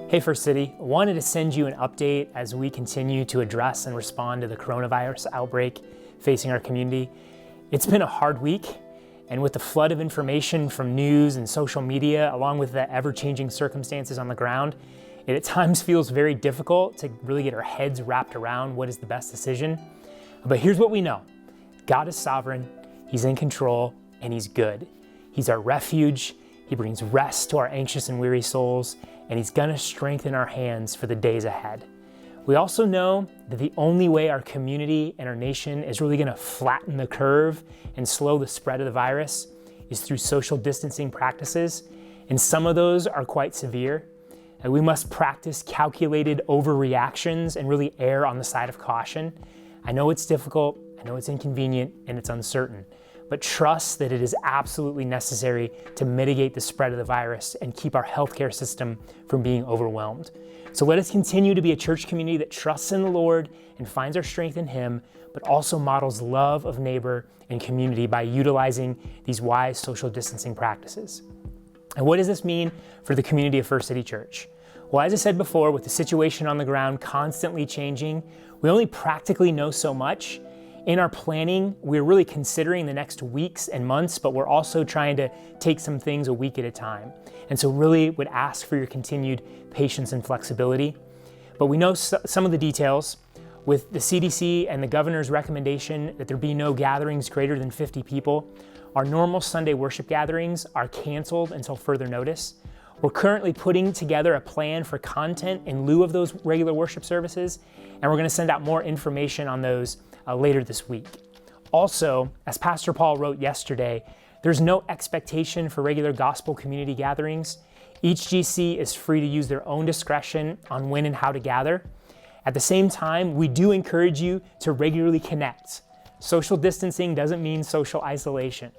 Hey First City, I wanted to send you an update as we continue to address and respond to the coronavirus outbreak facing our community. It's been a hard week, and with the flood of information from news and social media, along with the ever-changing circumstances on the ground, it at times feels very difficult to really get our heads wrapped around what is the best decision. But here's what we know. God is sovereign, He's in control, and He's good. He's our refuge, He brings rest to our anxious and weary souls, and He's gonna strengthen our hands for the days ahead. We also know that the only way our community and our nation is really gonna flatten the curve and slow the spread of the virus is through social distancing practices, and some of those are quite severe. And we must practice calculated overreactions and really err on the side of caution. I know it's difficult, I know it's inconvenient, and it's uncertain, but trust that it is absolutely necessary to mitigate the spread of the virus and keep our healthcare system from being overwhelmed. So let us continue to be a church community that trusts in the Lord and finds our strength in Him, but also models love of neighbor and community by utilizing these wise social distancing practices. And what does this mean for the community of First City Church? Well, as I said before, with the situation on the ground constantly changing, we only practically know so much. In our planning, we're really considering the next weeks and months, but we're also trying to take some things a week at a time. And so really would ask for your continued patience and flexibility. But we know some of the details. With the CDC and the governor's recommendation that there be no gatherings greater than 50 people, our normal Sunday worship gatherings are canceled until further notice. We're currently putting together a plan for content in lieu of those regular worship services, and we're going to send out more information on those later this week. Also, as Pastor Paul wrote yesterday, there's no expectation for regular gospel community gatherings. Each GC is free to use their own discretion on when and how to gather. At the same time, we do encourage you to regularly connect. Social distancing doesn't mean social isolation.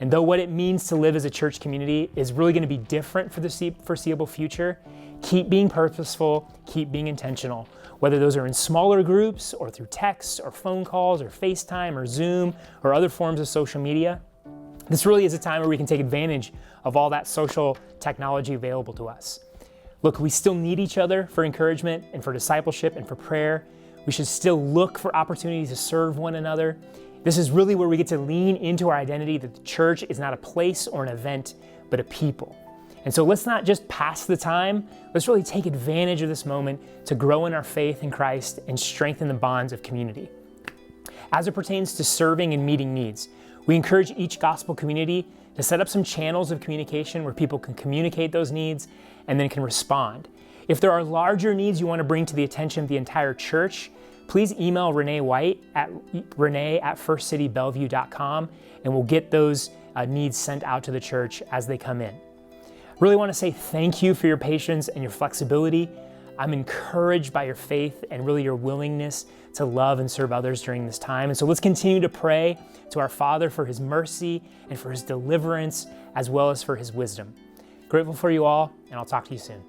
And though what it means to live as a church community is really going to be different for the foreseeable future, keep being purposeful, keep being intentional. Whether those are in smaller groups or through texts or phone calls or FaceTime or Zoom or other forms of social media, this really is a time where we can take advantage of all that social technology available to us. Look, we still need each other for encouragement and for discipleship and for prayer. We should still look for opportunities to serve one another. This is really where we get to lean into our identity that the church is not a place or an event, but a people. And so let's not just pass the time, let's really take advantage of this moment to grow in our faith in Christ and strengthen the bonds of community. As it pertains to serving and meeting needs, we encourage each gospel community to set up some channels of communication where people can communicate those needs and then can respond. If there are larger needs you want to bring to the attention of the entire church, please email Renee White at renee@firstcitybellevue.com, and we'll get those needs sent out to the church as they come in. Really want to say thank you for your patience and your flexibility. I'm encouraged by your faith and really your willingness to love and serve others during this time. And so let's continue to pray to our Father for His mercy and for His deliverance, as well as for His wisdom. Grateful for you all, and I'll talk to you soon.